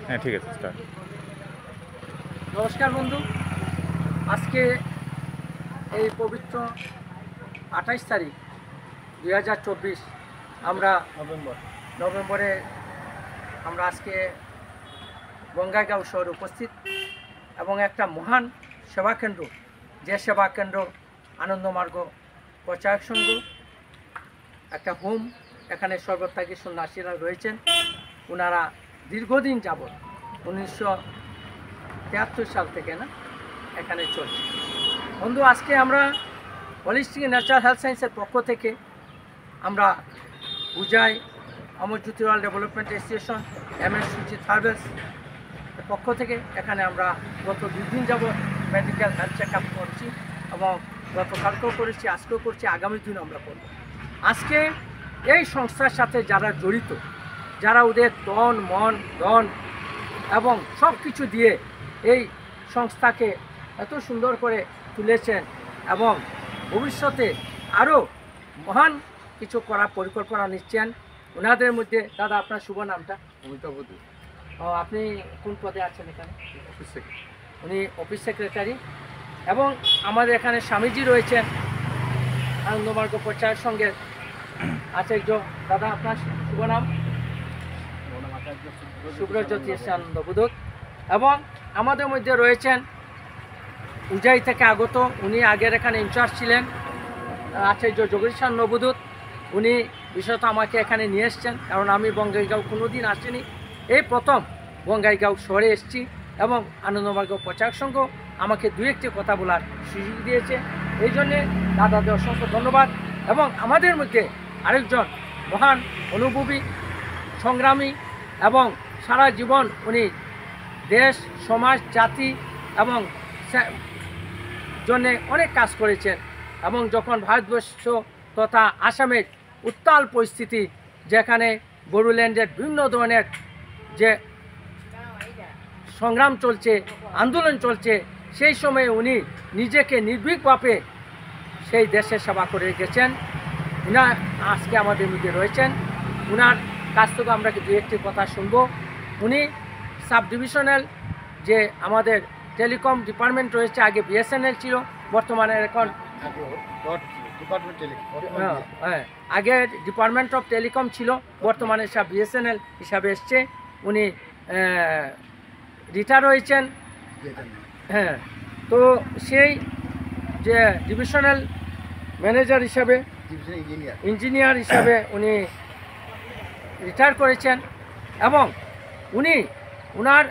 হ্যাঁ ঠিক আছে স্টার্ট। নমস্কার বন্ধু, আজকে এই পবিত্র 28 তারিখ 2024 আমরা নভেম্বরে আমরা আজকে বঙ্গাইগাঁও শহরে উপস্থিত এবং একটা মহান সেবা কেন্দ্র, যে সেবা কেন্দ্র আনন্দমার্গ প্রচারক সংঘ, একটা হোম, এখানে সর্বত্যাগী সন্ন্যাসীরা রয়েছেন। ওনারা দীর্ঘদিন যাবৎ 1973 সাল থেকে এখানে চলছে। বন্ধু, আজকে আমরা হলিস্টিক ন্যাচারাল হেলথ সায়েন্সের পক্ষ থেকে আমরা উজাই অমর জ্যোতিলাল ডেভেলপমেন্ট অ্যাসোসিয়েশন, MS সুচিত হার্বেলস পক্ষ থেকে এখানে আমরা গত 2 দিন যাবৎ মেডিকেল হেলথ চেক আপ করছি এবং গতকালকেও করেছি, আজকেও করছি, আগামী দিন আমরা করব। আজকে এই সংস্থার সাথে যারা জড়িত, যারা ওদের তন মন ধন এবং সব কিছু দিয়ে এই সংস্থাকে এত সুন্দর করে তুলেছেন এবং ভবিষ্যতে আরও মহান কিছু করার পরিকল্পনা নিচ্ছেন। ওনাদের মধ্যে দাদা, আপনার শুভ নামটা? অমিতাভদী। আপনি কোন পদে আছেন এখানে? Office secretary. উনি অফিস সেক্রেটারি। এবং আমাদের এখানে স্বামীজি রয়েছেন, আনন্দমার্গ প্রচারের সঙ্গে আচার্য। দাদা, আপনার শুভ নাম? সুব্রজ্যোতি আনন্দ বুধক। এবং আমাদের মধ্যে রয়েছেন উজাই থেকে আগত, উনি আগের এখানে ইনচার্জ ছিলেন, আচার্য জগদীশান নবদূত। উনি বিশেষত আমাকে এখানে নিয়ে এসছেন, কারণ আমি বঙ্গাইগাঁও কোনো দিন আসিনি, এই প্রথম বঙ্গাইগাঁও শহরে এসেছি এবং আনন্দমার্গ প্রচারক সংঘ আমাকে 2-1টি কথা বলার সুযোগ দিয়েছে। এই জন্যে দাদাদের অসংখ্য ধন্যবাদ। এবং আমাদের মধ্যে আরেকজন মহান অনুভবী, সংগ্রামী এবং সারা জীবন উনি দেশ, সমাজ, জাতি এবং জন্যে অনেক কাজ করেছেন। এবং যখন ভারতবর্ষ তথা আসামের উত্তাল পরিস্থিতি, যেখানে বড়োল্যান্ডের বিভিন্ন ধরনের যে সংগ্রাম চলছে, আন্দোলন চলছে, সেই সময়ে উনি নিজেকে নির্ভীকভাবে সেই দেশের সেবা করে গেছেন। উনার আজকে আমাদের মধ্যে রয়েছেন, উনার কাছ থেকে আমরা 2-1টি কথা শুনব। উনি সাব ডিভিশনাল যে আমাদের টেলিকম ডিপার্টমেন্ট রয়েছে, আগে BSNL ছিল, বর্তমানে এখন আগে ডিপার্টমেন্ট অফ টেলিকম ছিল, বর্তমানে সব BSNL হিসাবে এসছে। উনি রিটায়ার হয়েছেন। হ্যাঁ, তো সেই যে ডিভিশনাল ম্যানেজার হিসাবে, ইঞ্জিনিয়ার হিসাবে উনি রিটায়ার করেছেন। এবং উনি ওনার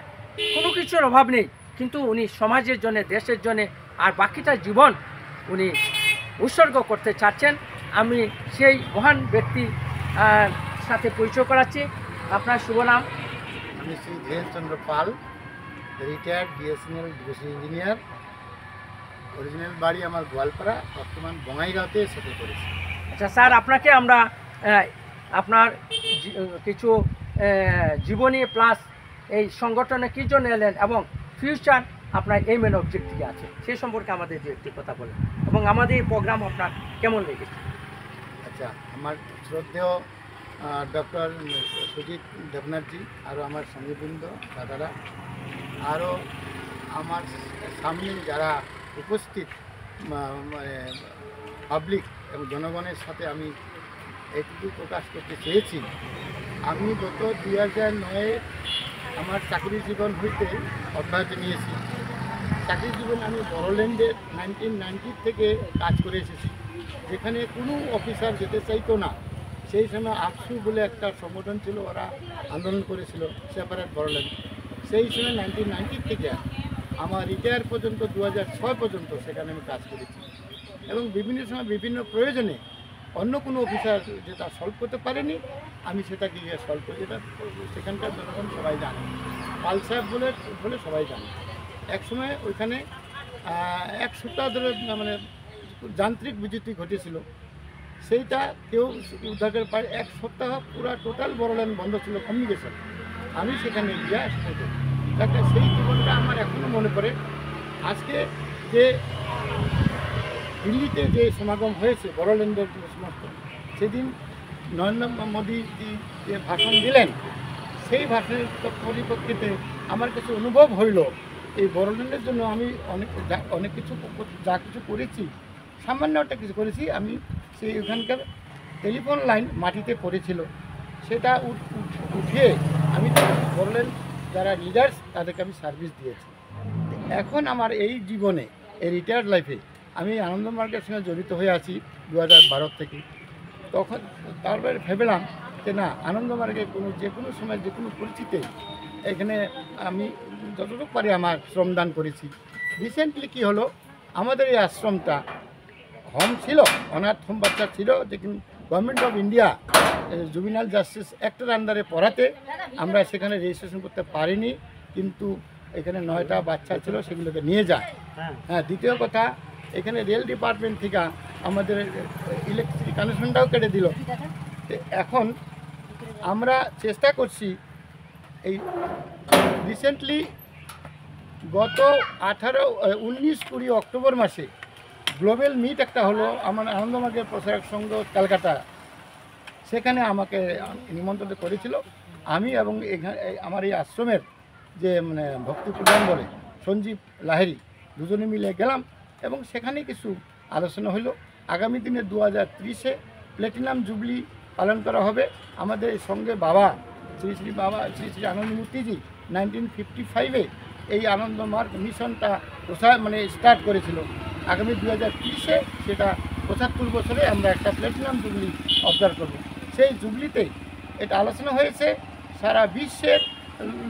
কোনো কিছুর অভাব নেই, কিন্তু উনি সমাজের জন্য, দেশের জন্য আর বাকিটা জীবন উনি উৎসর্গ করতে চাচ্ছেন। আমি সেই মহান ব্যক্তি সাথে পরিচয় করাচ্ছি। আপনার শুভ নাম? আমি Shri Dhiren Chandra Pal, retired BSNL division engineer. Original বাড়ি আমার গোয়ালপাড়া, বর্তমান বঙ্গাইগাঁওতে সেটেল করেছি। আচ্ছা স্যার, আপনাকে আমরা আপনার কিছু জীবনী প্লাস এই সংগঠনে কী জন্য এলেন এবং ফিউচার আপনার এই মেন অবজেক্টিভ আছে, সে সম্পর্কে আমাদের 2-1টি কথা বলেন এবং আমাদের এই প্রোগ্রাম আপনার কেমন লেগেছে? আচ্ছা, আমার শ্রদ্ধেয় ডক্টর সুজিত দেবনাথজি, আরও আমার সঙ্গীবৃন্দ, দাদারা, আরও আমার সামনে যারা উপস্থিত পাবলিক এবং জনগণের সাথে আমি এইটুকু প্রকাশ করতে চেয়েছি। আমি গত 2009-এ আমার চাকরি জীবন হইতে অব্যাহত নিয়েছি। চাকরি জীবন আমি বড়োল্যান্ডে 1990 থেকে কাজ করে এসেছি, যেখানে কোনো অফিসার যেতে চাইতো না। সেই সময় আপসু বলে একটা সংগঠন ছিল, ওরা আন্দোলন করেছিল সেপারেট বড়োল্যান্ড। সেই সময় 1990 থেকে আমার রিটায়ার পর্যন্ত 2006 পর্যন্ত সেখানে আমি কাজ করেছি। এবং বিভিন্ন সময় বিভিন্ন প্রয়োজনে অন্য কোনো অফিসার যেটা সলভ করতে পারেনি, আমি সেটা গিয়ে সলভ করি। যেটা সেখানকার জনগণ সবাই জানে, পাল সাহেব বলে সবাই জানে। একসময় ওইখানে 1 সপ্তাহ ধরে মানে যান্ত্রিক বিদ্যুৎ ঘটেছিল, সেইটা কেউ উদ্ধার করে পায়। 1 সপ্তাহ পুরো টোটাল বড়োল্যান্ড বন্ধ ছিল, কমিউনিকেশন। আমি সেখানে গিয়ে আসতে একটা সেই জীবনটা আমার এখনও মনে পড়ে। আজকে যে দিল্লিতে যে সমাগম হয়েছে বড়োল্যান্ডের যে সমস্ত, সেদিন নরেন্দ্র মোদী যে ভাষণ দিলেন, সেই ভাষার পরিপ্রেক্ষিতে আমার কিছু অনুভব হইল এই বড়োল্যান্ডের জন্য আমি অনেক কিছু যা কিছু করেছি, সামান্য একটা কিছু করেছি আমি। সেই ওখানকার টেলিফোন লাইন মাটিতে পড়েছিল, সেটা উঠিয়ে আমি বড়োল্যান্ড যারা লিডার্স তাদেরকে আমি সার্ভিস দিয়েছি। এখন আমার এই জীবনে, এই রিটায়ার্ড লাইফে আমি আনন্দমার্গের সঙ্গে জড়িত হয়ে আছি 2012 থেকে। তখন তারপরে ভেবেলাম যে না, আনন্দমার্গে যে কোনো সময় যে কোনো পরিস্থিতিতে এখানে আমি যতটুকু পারি আমার শ্রমদান করেছি। রিসেন্টলি কি হলো, আমাদের এই আশ্রমটা হোম ছিল, অনাথ হোম বাচ্চা ছিল, যে গভর্নমেন্ট অফ ইন্ডিয়া জুভিনাল জাস্টিস অ্যাক্টের আন্ডারে পড়াতে আমরা সেখানে রেজিস্ট্রেশন করতে পারিনি, কিন্তু এখানে 9টা বাচ্চা ছিল, সেগুলোকে নিয়ে যায়। হ্যাঁ, দ্বিতীয় কথা, এখানে রেল ডিপার্টমেন্ট থেকে আমাদের ইলেকট্রিসিটি কানেকশনটাও কেটে দিল। এখন আমরা চেষ্টা করছি, এই রিসেন্টলি গত 19-20 অক্টোবর মাসে গ্লোবাল মিট একটা হলো আমার আনন্দমার্গের প্রসারক সংঘ ক্যালকাটা, সেখানে আমাকে নিমন্ত্রণ করেছিল। আমি এবং আমার এই আশ্রমের যে ভক্তি প্রধান বলে সঞ্জীব লাহিড়ী, দুজনে মিলে গেলাম এবং সেখানে কিছু আলোচনা হলো। আগামী দিনে 2030-এ প্ল্যাটিনাম জুবলি পালন করা হবে। আমাদের এই সঙ্গে বাবা শ্রী শ্রী আনন্দমূর্তিজি 1955-এ এই আনন্দমার্গ মিশনটা স্টার্ট করেছিল। আগামী 2030-এ সেটা 75 বছরে আমরা একটা প্ল্যাটিনাম জুবলি অবজার্ভ করব। সেই জুবলিতে এটা আলোচনা হয়েছে, সারা বিশ্বের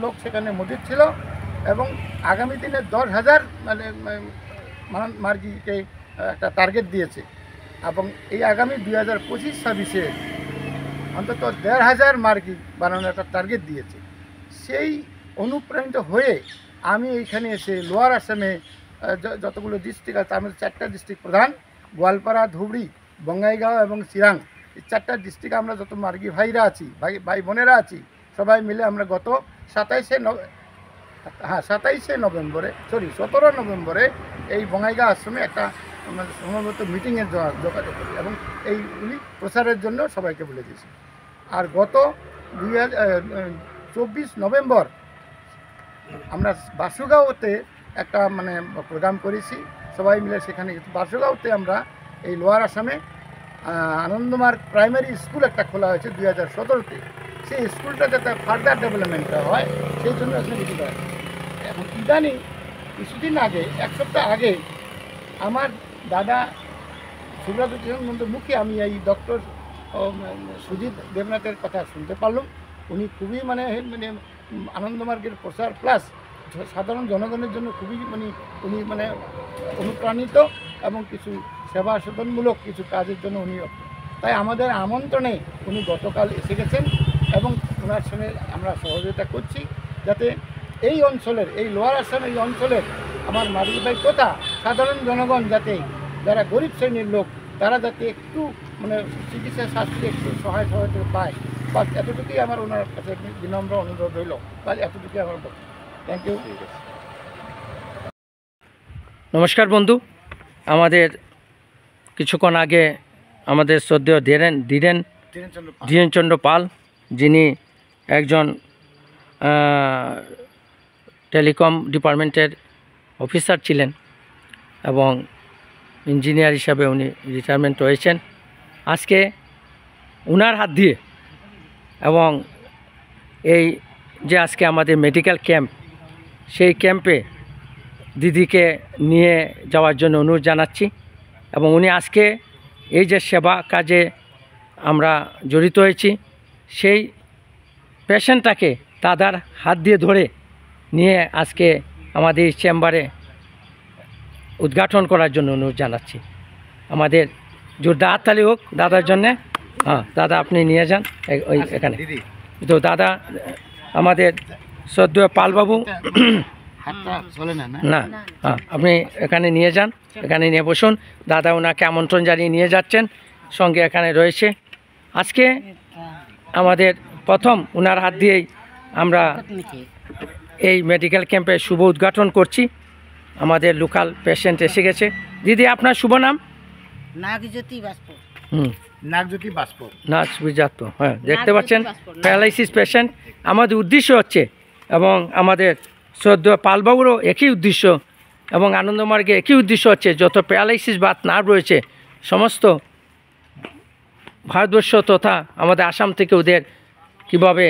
লোক সেখানে মজুদ ছিল এবং আগামী দিনে 10,000 মার্গিকে একটা টার্গেট দিয়েছে এবং এই আগামী 2025-26-এ অন্তত 1,500 মার্গি বানানোর একটা টার্গেট দিয়েছে। সেই অনুপ্রাণিত হয়ে আমি এইখানে এসে লোয়ার আসামে যতগুলো ডিস্ট্রিক্ট আছে, আমাদের 4টা ডিস্ট্রিক্ট প্রধান, গোয়ালপাড়া, ধুবড়ি, বঙ্গাইগাঁও এবং চিরাং, এই 4টা ডিস্ট্রিক্টে আমরা যত মার্গি ভাইরা আছি, ভাই বোনেরা আছি, সবাই মিলে আমরা গত 17 নভেম্বরে এই বঙ্গাইগাঁও আশ্রমে একটা সম্ভবত মিটিংয়ের যোগাযোগ করি এবং এইগুলি প্রচারের জন্য সবাইকে বলে দিয়েছি। আর গত 24 নভেম্বর আমরা বাসুগাঁওতে একটা প্রোগ্রাম করেছি, সবাই মিলে সেখানে বাসুগাঁওতে আমরা এই লোয়ার আসামে আনন্দমার্গ প্রাইমারি স্কুল একটা খোলা হয়েছে 2017-তে। সেই স্কুলটা যাতে ফার্দার ডেভেলপমেন্টটা হয় সেই জন্য আসলে কিছু হয়। এখন ইদানিং কিছুদিন আগে, 1 সপ্তাহ আগে, আমার দাদা সুব্রত কিশোর মুখে আমি এই ডক্টর সুজিত দেবনাথের কথা শুনতে পারলাম। উনি খুবই আনন্দমার্গের প্রচার প্লাস সাধারণ জনগণের জন্য খুবই উনি অনুপ্রাণিত এবং কিছু সেবা সাধনমূলক কিছু কাজের জন্য উনি, তাই আমাদের আমন্ত্রণে উনি গতকাল এসে গেছেন এবং ওনার সঙ্গে আমরা সহযোগিতা করছি যাতে এই অঞ্চলের, এই লোয়ার আসামের এই অঞ্চলের আমার মার্গি ভাই তথা সাধারণ জনগণ, যাতে যারা গরিব শ্রেণীর লোক, তারা যাতে একটু চিকিৎসা শাস্ত্রে একটু সহায়তা পায়, বা এতটুকুই আমার ওনার কাছে বিনম্র অনুরোধ রইল। তাহলে এতটুকুই আমার বক্তব্য। Thank you. নমস্কার বন্ধু, আমাদের কিছুক্ষণ আগে আমাদের শ্রদ্ধেয় ধীরেনচন্দ্র পাল, যিনি একজন টেলিকম ডিপার্টমেন্টের অফিসার ছিলেন এবং ইঞ্জিনিয়ার হিসাবে উনি রিটায়ারমেন্ট হয়েছেন। আজকে উনার হাত দিয়ে এবং এই যে আজকে আমাদের মেডিকেল ক্যাম্প, সেই ক্যাম্পে দিদিকে নিয়ে যাওয়ার জন্য অনুরোধ জানাচ্ছি এবং উনি আজকে এই যে সেবা কাজে আমরা জড়িত হয়েছি, সেই পেশেন্টটাকে দাদার হাত দিয়ে ধরে নিয়ে আজকে আমাদের চেম্বারে উদ্ঘাটন করার জন্য অনুরোধ জানাচ্ছি। আমাদের জোরদার হাততালি হোক দাদার জন্যে। হ্যাঁ দাদা, আপনি নিয়ে যান ওই এখানে। তো দাদা, আমাদের শ্রদ্ধেয় পালবাবু না, হ্যাঁ আপনি এখানে নিয়ে যান, এখানে নিয়ে বসুন। দাদা ওনাকে আমন্ত্রণ জানিয়ে নিয়ে যাচ্ছেন, সঙ্গে এখানে রয়েছে। আজকে আমাদের প্রথম ওনার হাত দিয়েই আমরা এই মেডিকেল ক্যাম্পের শুভ উদ্ঘাটন করছি। আমাদের লোকাল পেশেন্ট এসে গেছে। দিদি, আপনার শুভ নাম? নাগজ্যোতি বাসপুর। নাগজ্যোতি বাস্পর। নাচ বুঝাতো, হ্যাঁ দেখতে পাচ্ছেন প্যারালাইসিস পেশেন্ট। আমাদের উদ্দেশ্য হচ্ছে, এবং আমাদের শ্রদ্ধা পালবাবুরও একই উদ্দেশ্য, এবং আনন্দমার্গে একই উদ্দেশ্য হচ্ছে, যত প্যারালাইসিস বা নার্ভ রয়েছে সমস্ত ভারতবর্ষ তথা আমাদের আসাম থেকে ওদের কিভাবে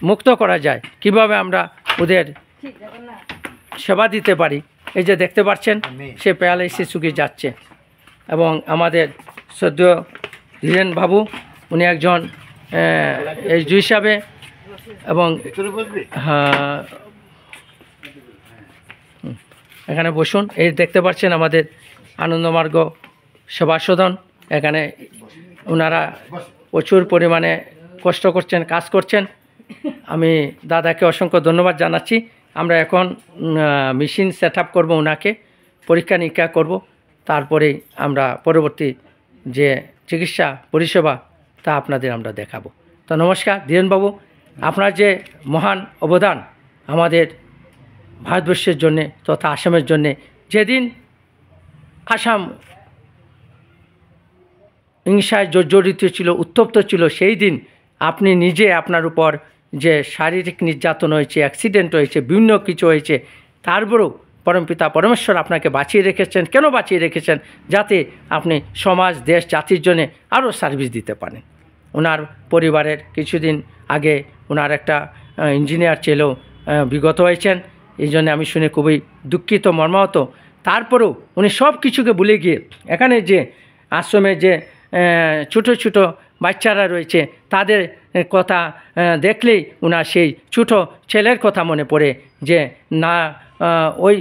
মুক্ত করা যায়, কিভাবে আমরা ওদের সেবা দিতে পারি। এই যে দেখতে পাচ্ছেন সে প্যারালাইসিস রুগী যাচ্ছে, এবং আমাদের শ্রদ্ধেয় ধীরেন বাবু উনি একজন এইচডি হিসাবে, এবং হ্যাঁ এখানে বসুন। এই দেখতে পাচ্ছেন আমাদের আনন্দমার্গ সেবা সদন। এখানে ওনারা প্রচুর পরিমাণে কষ্ট করছেন, কাজ করছেন। আমি দাদাকে অসংখ্য ধন্যবাদ জানাচ্ছি। আমরা এখন মেশিন সেট আপ করবো, ওনাকে পরীক্ষা নিরীক্ষা করব, তারপরেই আমরা পরবর্তী যে চিকিৎসা পরিষেবা তা আপনাদের আমরা দেখাবো। তো নমস্কার ধীরেনবাবু, আপনার যে মহান অবদান আমাদের ভারতবর্ষের জন্যে তথা আসামের জন্যে, যেদিন আসাম হিংসায় জর্জরিত ছিল, উত্তপ্ত ছিল, সেই দিন আপনি নিজে আপনার উপর যে শারীরিক নির্যাতন হয়েছে, অ্যাক্সিডেন্ট হয়েছে, বিভিন্ন কিছু হয়েছে, তারপরেও পরমপিতা পরমেশ্বর আপনাকে বাঁচিয়ে রেখেছেন। কেন বাঁচিয়ে রেখেছেন? যাতে আপনি সমাজ, দেশ, জাতির জন্যে আরও সার্ভিস দিতে পারেন। ওনার পরিবারের কিছুদিন আগে ওনার একটা ইঞ্জিনিয়ার ছেলেও বিগত হয়েছেন। এই জন্য আমি শুনে খুবই দুঃখিত, মর্মাহত। তারপরেও উনি সব কিছুকে ভুলে গিয়ে এখানে যে আশ্রমে যে ছোটো ছোটো বাচ্চারা রয়েছে তাদের কথা দেখলেই ওনার সেই ছোটো ছেলের কথা মনে পড়ে, যে না ওই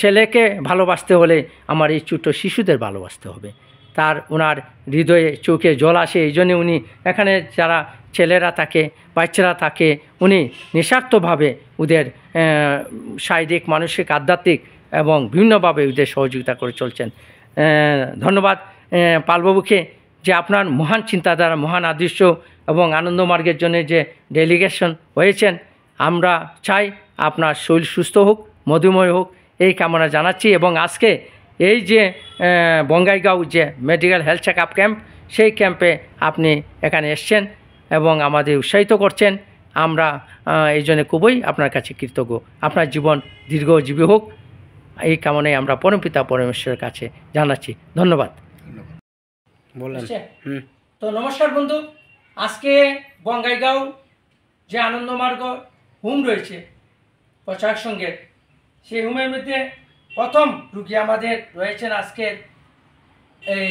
ছেলেকে ভালোবাসতে হলে আমার এই ছোটো শিশুদের ভালোবাসতে হবে। তার ওনার হৃদয়ে চোখে জল আসে। এই জন্যে উনি এখানে যারা ছেলেরা থাকে, বাচ্চারা থাকে, উনি নিঃস্বার্থভাবে ওদের শারীরিক, মানসিক, আধ্যাত্মিক এবং বিভিন্নভাবে ওদের সহযোগিতা করে চলছেন। ধন্যবাদ পালবাবুকে, যে আপনার মহান চিন্তাধারা, মহান আদর্শ এবং আনন্দমার্গের জন্য যে ডেলিগেশন হয়েছেন, আমরা চাই আপনার শরীর সুস্থ হোক, মধুময় হোক, এই কামনা জানাচ্ছি। এবং আজকে এই যে বঙ্গাইগাঁও যে medical health check up camp, সেই ক্যাম্পে আপনি এখানে এসছেন এবং আমাদের উৎসাহিত করছেন। আমরা এই জন্য খুবই আপনার কাছে কৃতজ্ঞ। আপনার জীবন দীর্ঘজীবী হোক, এই কামনায় আমরা পরমপিতা পরমেশ্বরের কাছে জানাচ্ছি। ধন্যবাদ। বললেন। তো নমস্কার বন্ধু, আজকে বঙ্গাইগাঁও যে আনন্দমার্গ হোম রয়েছে প্রচার সঙ্গের, সেই হোমের মধ্যে প্রথম রুগী আমাদের রয়েছেন আজকের এই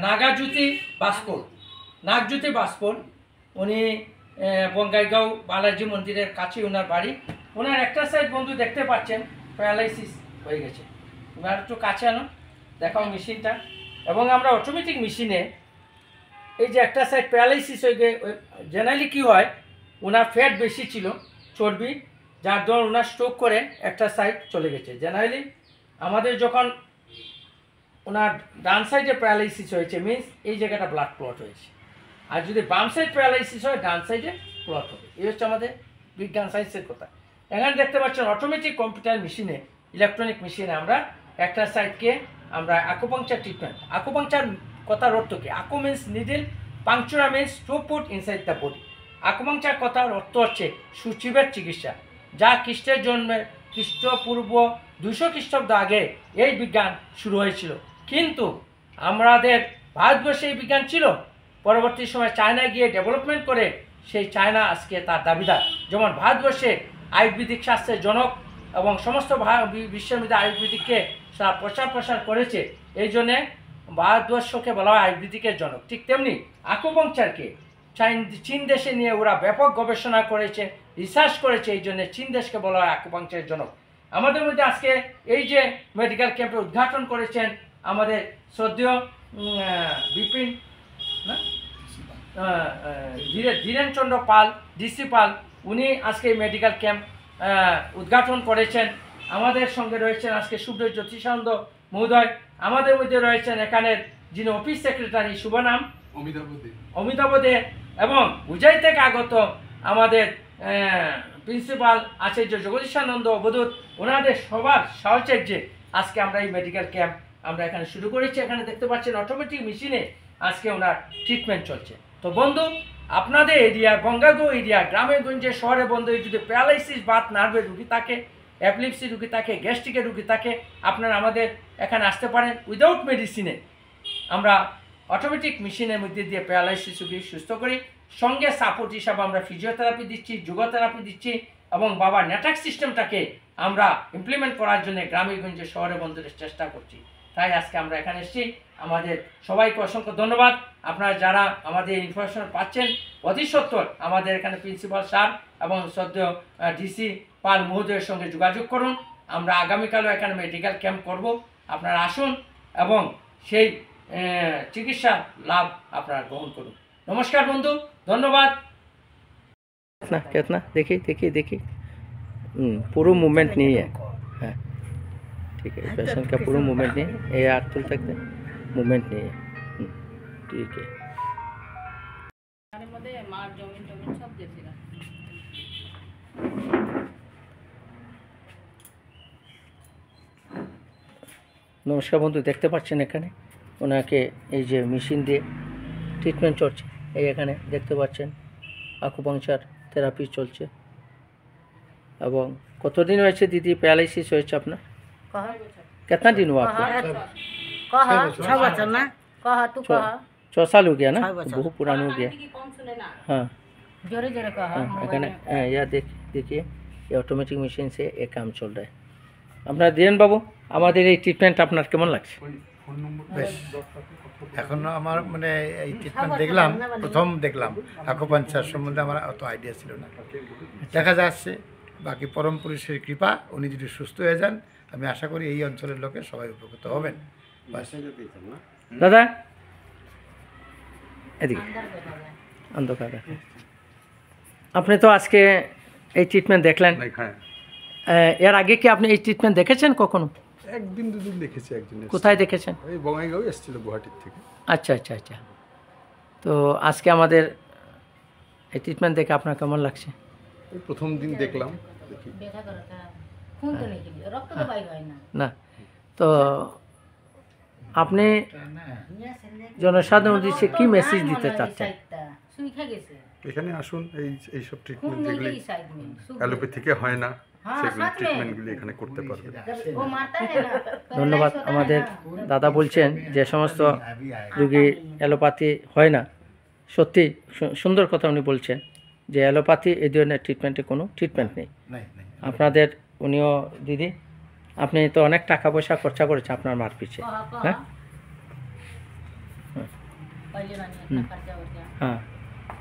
নাগজ্যোতি বাস্পর। উনি বঙ্গাইগাঁও বালাজি মন্দিরের কাছে ওনার বাড়ি। ওনার একটা সাইড বন্ধু দেখতে পাচ্ছেন প্যারালাইসিস হয়ে গেছে। তুমি আর একটু কাছে আনো, দেখাও মেশিনটা। এবং আমরা অটোমেটিক মেশিনে এই যে একটা সাইড প্যারালাইসিস হয়ে গিয়ে, জেনারেলি কী হয়, ওনার ফ্যাট বেশি ছিল, চর্বি, যার দরুন ওনার স্ট্রোক করে একটা সাইড চলে গেছে। জেনারেলি আমাদের যখন ওনার ডান সাইডে প্যারালাইসিস হয়েছে, মিনস এই জায়গাটা ব্লাড ক্লট হয়েছে। আর যদি বাম সাইড প্যারালাইসিস হয়, ডান সাইডে ক্লট হবে। এই হচ্ছে আমাদের বিজ্ঞান সায়েন্সের কথা। এখানে দেখতে পাচ্ছেন অটোমেটিক কম্পিউটার মেশিনে, ইলেকট্রনিক মেশিনে আমরা একটা সাইডকে আমরা অ্যাকুপাংচার ট্রিটমেন্ট। অ্যাকুপাংচার কথার অর্থ কি? Acu means needle, punctura means to put inside the body. Acupuncture কথার অর্থ হচ্ছে সূচিবের চিকিৎসা, যা খ্রিস্টের জন্মে খ্রিস্টপূর্ব 200 খ্রিস্টাব্দ আগে এই বিজ্ঞান শুরু হয়েছিল। কিন্তু আমাদের ভারতবর্ষে এই বিজ্ঞান ছিল, পরবর্তী সময় চায়নায় গিয়ে ডেভেলপমেন্ট করে সেই চায়না আজকে তার দাবিদার। যেমন ভারতবর্ষে আয়ুর্বেদিক শাস্ত্রের জনক এবং সমস্ত বিশ্বের মধ্যে আয়ুর্বেদিককে তারা প্রসার করেছে, এই জন্যে ভারতবর্ষকে বলা হয় আয়ুর্বেদিকের জনক। ঠিক তেমনি আকুপাংচারকে চীন দেশে নিয়ে ওরা ব্যাপক গবেষণা করেছে, রিসার্চ করেছে, এই জন্যে চীন দেশকে বলা হয় আকুপাংচারের জনক। আমাদের মধ্যে আজকে এই যে মেডিকেল ক্যাম্পে উদ্ঘাটন করেছেন আমাদের শ্রদ্ধেয় বিপিন ধীরেনচন্দ্র পাল, ডিসি পাল, উনি আজকে মেডিকেল ক্যাম্প উদ্ঘাটন করেছেন। আমাদের সঙ্গে রয়েছেন আজকে সুব্রত জ্যোতিষানন্দ মহোদয়। আমাদের মধ্যে রয়েছেন এখানের যিনি অফিস সেক্রেটারি, শুভ নাম অমিতাভ দে, এবং উজাই থেকে আগত আমাদের প্রিন্সিপাল আচার্য জগদীশানন্দ অবধূত। ওনাদের সবার সাহচর্যে আজকে আমরা এই মেডিকেল ক্যাম্প আমরা এখানে শুরু করেছি। এখানে দেখতে পাচ্ছেন অটোমেটিক মেশিনে আজকে ওনার ট্রিটমেন্ট চলছে। তো বন্ধু, আপনাদের এরিয়া গঙ্গাগো এরিয়া গ্রামে গঞ্জে শহরে বন্ধু যদি প্যারালাইসিস বাত নার্ভের রুগী থাকে, অ্যাপলিপসি রুগী থাকে, গ্যাস্ট্রিকের রুগী থাকে, আপনারা আমাদের এখানে আসতে পারেন। উইদাউট মেডিসিনে আমরা অটোমেটিক মেশিনের মধ্যে দিয়ে প্যারালাইসিস রুগী সুস্থ করি। সঙ্গে সাপোর্ট হিসাবে আমরা ফিজিওথেরাপি দিচ্ছি, যোগোথেরাপি দিচ্ছি এবং বাবার নেটওয়ার্ক সিস্টেমটাকে আমরা ইমপ্লিমেন্ট করার জন্য গ্রামেগঞ্জে শহরে বন্ধুদের চেষ্টা করছি। তাই আজকে আমরা এখানে এসেছি। আমাদের সবাইকে অসংখ্য ধন্যবাদ। আপনারা যারা আমাদের ইনফরমেশন পাচ্ছেন, অতি সত্বর আমাদের এখানে প্রিন্সিপাল স্যার এবং সদ্য ডিসি পাল মহোদয়ের সঙ্গে যোগাযোগ করুন। আমরা আগামীকালও এখানে মেডিকেল ক্যাম্প করব। আপনারা আসুন এবং সেই চিকিৎসা লাভ আপনারা গ্রহণ করুন। नमस्कार बंधु, धन्यवाद। कितना कितना देखिए देखिए देखिए पूरा मूवमेंट नहीं है। हाँ ठीक है, पेशेंट का पूरा मूवमेंट नहीं है, ये हाथ तुल सकते मूवमेंट नहीं है। ठीक है। नमस्कार बंधु, देखते पाচ্ছেন এখানে ওনাকে এই যে মেশিন দিয়ে ট্রিটমেন্ট চলছে। এই এখানে দেখতে পাচ্ছেন আকুপাংচার থেরাপি চলছে। এবং কতদিন হয়েছে দিদি প্যারালাইসিস হয়েছে আপনার? कितना दिन हुआ आपको? 6 साल हो गया ना, बहुत पुराना हो गया। हाँ এখানে यह देखिए ये ऑटोमेटिक मशीन से ये काम चल रहा है। আপনার ধীরেন বাবু, আমাদের এই ট্রিটমেন্ট আপনার কেমন লাগছে? বেশ, এখন আমার মানে এই ট্রিটমেন্ট দেখলাম, প্রথম দেখলাম। আকুপাঞ্চার সম্বন্ধে আমার অত আইডিয়া ছিল না। দেখা যাচ্ছে বাকি পরম পুরুষের কৃপা, উনি যদি সুস্থ হয়ে যান, আমি আশা করি এই অঞ্চলের লোকে সবাই উপকৃত হবেন। দাদা এদিকে অন্ধকার, আপনি তো আজকে এই ট্রিটমেন্ট দেখলেন, এর আগে কি আপনি এই ট্রিটমেন্ট দেখেছেন কখনো? একদিন দুদিন দেখেছি। একদিন কোথায় দেখেছেন? এই বঙ্গাইগাঁও এসেছিল গুয়াহাটির থেকে। আচ্ছা আচ্ছা আচ্ছা। তো আজকে আমাদের এই ট্রিটমেন্ট দেখে আপনার কেমন লাগছে? এই প্রথম দিন দেখলাম, দেখি না তো আপনি জনসাধারণ উদ্দেশ্যে কি মেসেজ দিতে চাচ্ছেন? এখানে আসুন, এইসব ট্রিটমেন্ট যেগুলি অ্যালোপ্যাথিকে হয় না, সেগুলো ট্রিটমেন্টগুলি এখানে করতে পারবে। ধন্যবাদ। আমাদের দাদা বলছেন যে সমস্ত রুগী অ্যালোপ্যাথি হয় না, সত্যি সুন্দর কথা উনি বলছেন যে অ্যালোপ্যাথি এই ধরনের ট্রিটমেন্টে কোনো ট্রিটমেন্ট নেই। আপনাদের উনিও দিদি, আপনি তো অনেক টাকা পয়সা খরচা করেছেন আপনার মার পিছে। হ্যাঁ हाँ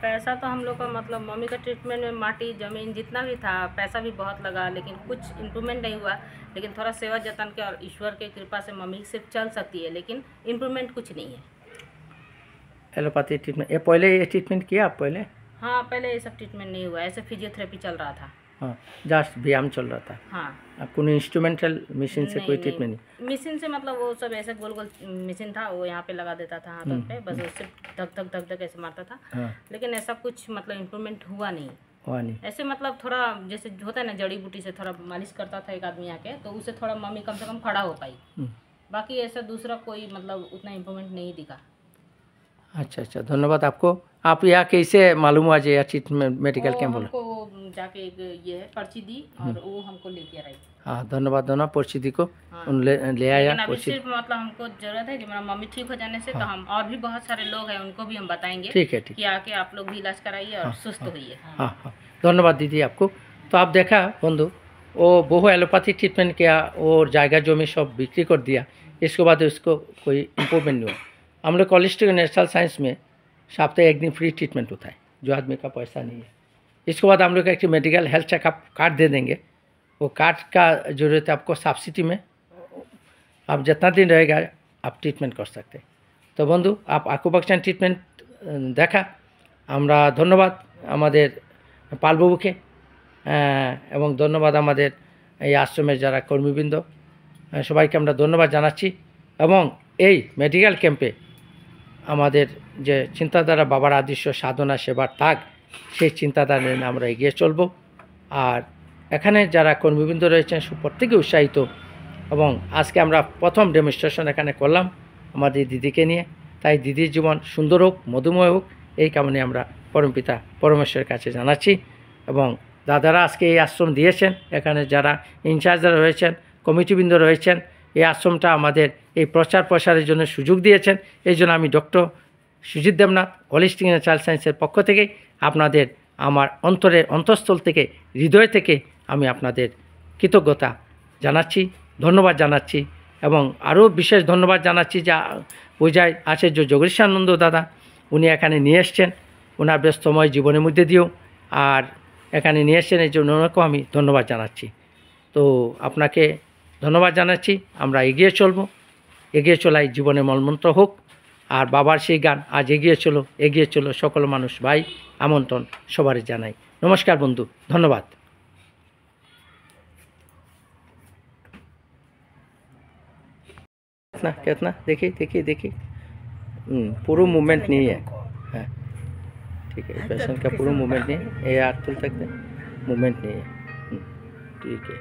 पैसा तो हम लोग का मतलब मम्मी का ट्रीटमेंट में माटी ज़मीन जितना भी था, पैसा भी बहुत लगा, लेकिन कुछ इम्प्रूवमेंट नहीं हुआ। लेकिन थोड़ा सेवा जतन के और ईश्वर के कृपा से मम्मी सिर्फ चल सकती है, लेकिन इम्प्रूवमेंट कुछ नहीं है। एलोपैथी ट्रीटमेंट ये पहले ये ट्रीटमेंट किया आप पहले? हाँ, पहले ये सब ट्रीटमेंट नहीं हुआ, ऐसे फिजियोथेरेपी चल रहा था। हाँ, जस्ट व्यायाम चल रहा था। हाँ, अब कोई इंस्ट्रूमेंटल मशीन से कोई ट्रीटमेंट नहीं? मशीन से मतलब वो सब ऐसे गोल गोल मशीन था, वो यहाँ पे लगा देता था हाथों पे, बस उससे धक धक धक धक ऐसे मारता था। हाँ, लेकिन ऐसा कुछ मतलब इम्प्रूवमेंट हुआ नहीं। हुआ नहीं। ऐसे मतलब थोड़ा जैसे होता है ना, जड़ी बूटी से थोड़ा मालिश करता था एक आदमी आके, तो उससे थोड़ा मम्मी कम से कम खड़ा हो पाई। बाकी ऐसा दूसरा कोई मतलब उतना इम्प्रूवमेंट नहीं दिखा। अच्छा अच्छा, धन्यवाद आपको। आप यहाँ कैसे मालूम हुआ जो ट्रीटमेंट मेडिकल कैंप बोला? हमको जाके एक ये है पर्ची दी और वो हमको लेके आई। हाँ धन्यवाद धन्यवाद, पर्ची को हाँ। ले आया। लेकिन अभी सिर्फ मतलब हमको जरूरत है कि मेरा मम्मी ठीक हो जाने से, तो हम और भी बहुत सारे लोग हैं उनको भी हम बताएंगे ठीक है ठीक कि आके आप लोग भी इलाज कराइए और सुस्त होइए। हाँ हाँ, धन्यवाद दीदी आपको। तो आप देखा बंधु, वो बहु एलोपैथी ट्रीटमेंट किया और जायगा जमी सब बिक्री कर दिया, इसके बाद उसको कोई इम्प्रूवमेंट नहीं हुआ। हम लोग होलिस्टिक नेचुरल साइंस में सप्ताहे एक दिन फ्री ट्रीटमेंट होता है, जो आदमी का पैसा नहीं है। इसके बाद हम लोग एक मेडिकल हेल्थ चेकअप कार्ड दे देंगे, वो कार्ड का ज़रूरत है आपको सब्सिडी में, आप जितना दिन रहेगा आप ट्रीटमेंट कर सकते हैं। तो बंधु, आप आकुपांचार ट्रीटमेंट देखा, আমরা ধন্যবাদ আমাদের পালবাবুকে এবং ধন্যবাদ আমাদের এই আশ্রমের যারা কর্মীবৃন্দ, সবাইকে আমরা ধন্যবাদ জানাচ্ছি। এবং এই মেডিকেল ক্যাম্পে আমাদের যে চিন্তাধারা বাবার আদর্শ সাধনা সেবার তাগ, সেই চিন্তাধারা নিয়ে আমরা এগিয়ে চলব। আর এখানে যারা কর্মীবৃন্দ রয়েছেন প্রত্যেকে উৎসাহিত এবং আজকে আমরা প্রথম ডেমনস্ট্রেশন এখানে করলাম আমাদের দিদিকে নিয়ে। তাই দিদির জীবন সুন্দর হোক, মধুময় হোক, এই কামনে আমরা পরমপিতা পরমেশ্বরের কাছে জানাচ্ছি। এবং দাদারা আজকে এই আশ্রম দিয়েছেন, এখানে যারা ইনচার্জরা রয়েছেন, কমিটিবৃন্দ রয়েছেন, এই আশ্রমটা আমাদের এই প্রচার প্রসারের জন্য সুযোগ দিয়েছেন। এই জন্য আমি doctor Sujit Debnath holistic natural সায়েন্সের পক্ষ থেকে আপনাদের আমার অন্তরের অন্তঃস্থল থেকে, হৃদয় থেকে আমি আপনাদের কৃতজ্ঞতা জানাচ্ছি, ধন্যবাদ জানাচ্ছি। এবং আরও বিশেষ ধন্যবাদ জানাচ্ছি যা বোঝায় আচার্য জগদীশানন্দ দাদা, উনি এখানে নিয়ে এসছেন ওনার ব্যস্তময় জীবনের মধ্যে দিয়েও, আর এখানে নিয়ে এসছেন এই জন্য ওনাকেও আমি ধন্যবাদ জানাচ্ছি। তো আপনাকে ধন্যবাদ জানাচ্ছি। আমরা এগিয়ে চলব, এগিয়ে চলাই জীবনের মূলমন্ত্র হোক। আর বাবার সেই গান আজ এগিয়ে চলো সকল মানুষ ভাই, আমন্ত্রণ সবারই জানাই। নমস্কার বন্ধু, ধন্যবাদ। ना कितना देखिए पूरा मूवमेंट नहीं है। हाँ ठीक है, पेशेंट का पूरा मूवमेंट नहीं है, ये आठ तक मूवमेंट नहीं है। ठीक है।